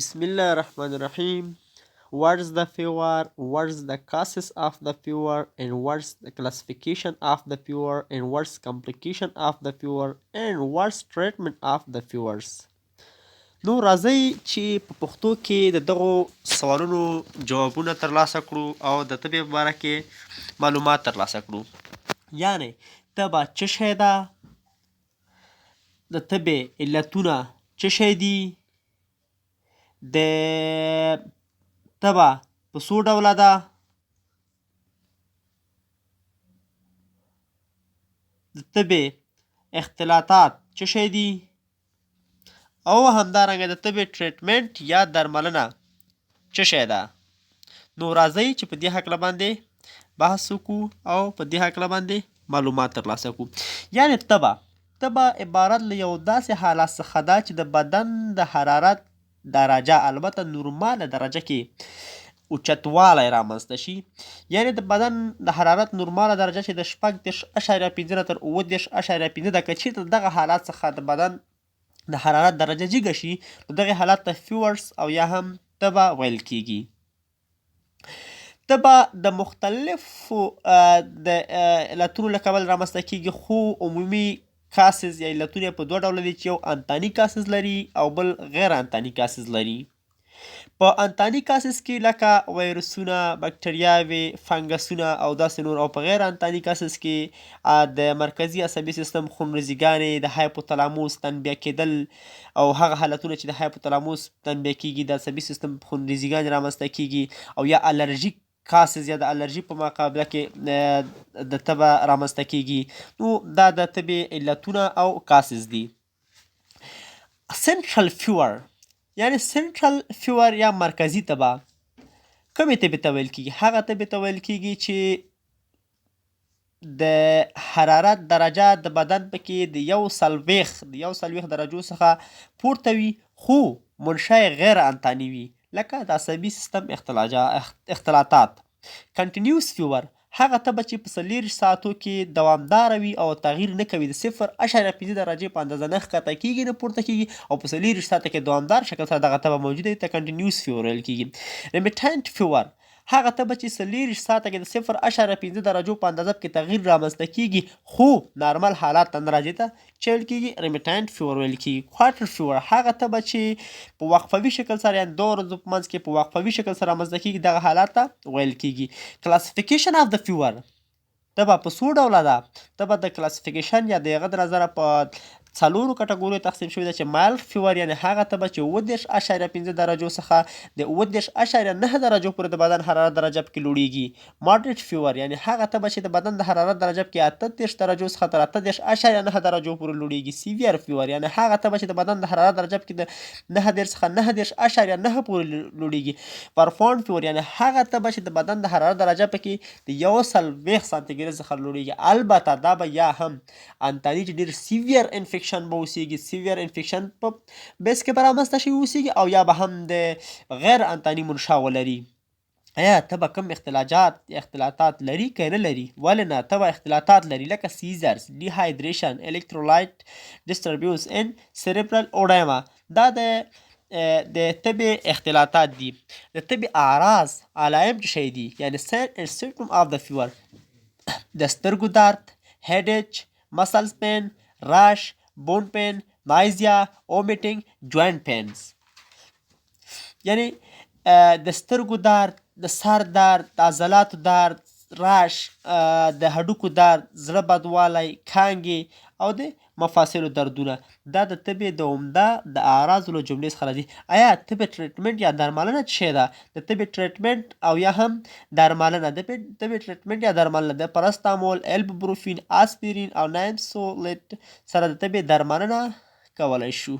Bismillahirrahmanirrahim. What's the fever? What's the causes of the fever? And what's the classification of the fever? And what's complication of the fever? And what's treatment of the fevers? نو راځئ چې په پښتو کې د دغو سوالونو جوابونه ترلاسه کړو او د تبې په باره کې معلومات ترلاسه کړو. یعنی تبه څه شی ده؟ د تبې علتونه څه شی دي؟ د تبه په څو ډوله ده؟ د تبې اختلاطات څه شی دي؟ او همدارنګه د تبې ټریټمنټ یا درملنه څه شی ده؟ نو راځئ چې په دې هکله باندې بحث وکړو او په دې هکله باندې معلومات ترلاسه کړو. یعنی تبه عبارت له یو داسې حالت څخه ده چې د بدن د حرارت درجه البته نورماله درجه کې اوچتوالی رامنځته شي. یعنی د بدن د حرارت نورماله درجه چې د 6.5 تر 9.5 ده، که چیرته دغه حالت څخه د بدن د حرارت درجه جګه شي نو دغه حالت ته فیورس او یا هم تبه ویل کیږي. تبه د مختلفو د علتونو له کبله رامنځته کیږي، خو عمومي کاسز یا علتونه په دوه ډوله دي چې یو انتاني کاسز لري او بل غیر انتاني کاسز لري. په انتاني کاسز کې لکه ویروسونه، بکټریاوې، فنګسونه او داسې نور، او په غیر انتاني کاسز کې د مرکزي عصبي سیستم خونریزیګانې، د هایپوتلاموس تنبیه کېدل او هغه حالتونه چې د هایپوتلاموس تنبیه کېږي، د عصبي سیستم خونریزیګانې رامنځته کېږي، او یا الرژیک کاسز یا د الرژي په مقابله کې د تبه رامنځته کېږي. نو دا د تبې علتونه او کاسز دي. سنټرل فیور یعنی سنټرل فیور یا مرکزي تبه کومې تبې ته ویل کېږي؟ هغه تبې ته ویل کېږي چې د حرارت درجه د بدن پکې د 140 درجو څخه پورته وي، خو منشأ غیر انتاني وي، لکه د عصبي سیستم اختلاطات. کنټینیوس فیور هغه تبه چې په 40 ساعتو کې دوامداره وي او تغییر نه کوي، د 0.5 درجې په اندازه نه ښکته کېږي نه پورته کېږي، او په 40 ساعته کې دوامدار شکل سره دغه تبه موجوده وي ته کنټینیوس فیور ویل کېږي. ریمیټنټ فیور هغه تبه چې 40 ساعته کې د 0.5 درجو په اندازه کې تغییر رامنځته کېږي، خو نارمل حالات ته نه راځي، ته چې ویل کېږي ریمیټنټ فیور ویل کېږي. کوارټر فیور هغه تبه چې په وقفوي شکل سره یعنې 2 ورځو په منځ کې په وقفوي شکل سره رامنځته کېږي، دغه حالات ته ویل کېږي. کلاسیفیکیشن اف د فیور تبه په څو ډوله ده؟ تبه د کلاسیفیکیشن یا د هغه د نظره په 4 کټګوریو تقسیم شوې ده چې مایلډ فیور یعنې هغه تبه چې 9.5 درجو څخه د 9.9 درجو پورې د بدن حرارت درجه پکې لوړیږي. ماډریټ فیور یعنې هغه تبه چې د بدن د حرارت درجه پکې 38 درجو څخه تر 8.9 درجو پورې لوړیږي. سیویر فیور یعنې هغه تبه چې د بدن د حرارت درجه پکې د 9 څخه 9.9 پورې لوړیږي. پرفاوند فیور یعنې هغه تبه چې د بدن د حرارت درجه پکې د 140 سانتي ګراد څخه لوړیږي. البته دا به یا هم انتاني چې ډېر سیویر انفیکشن به اوسیږي، سیویر انفیکشن په بیس کې به رامنځته شوي اوسیږي، او یا به هم د غیر انتاني منشا ولري. آیا تبه کوم اختلاطات لري که نه لري؟ ولې نه؟ تبه اختلاطات لري لکه سیزرز، ډیهایدریشن، الکترولایت ډسټربیوس ان سیریبرل اوډایما. دا د تبې اختلاطات دي. د تبې اعراض علایم څه شی دي؟ یعنی ساین اینډ سمپټم اف د فیور: د سترګو درد، هیډیچ، مسلز پین، راش، بون پین، نایزیا، اومیټینګ، جوینټ پینز. یعنی د سترګو درد، د سر درد، د عضلاتو درد، راش، د هډوکو درد، زړه بدوالی، کانګې او د مفاصلو دردونه. دا د تبې د عمده د اعراضو له جملې څخه راځي. آیا تبې ټریټمنټ یا درملنه څه شی ده؟ د تبې ټریټمنټ او یا هم درملنه: د تبې ټریټمنټ یا درملنه د پرستامول، البوبروفین، آسپرین او نایمسولیټ سره د تبې درملنه کولی شو.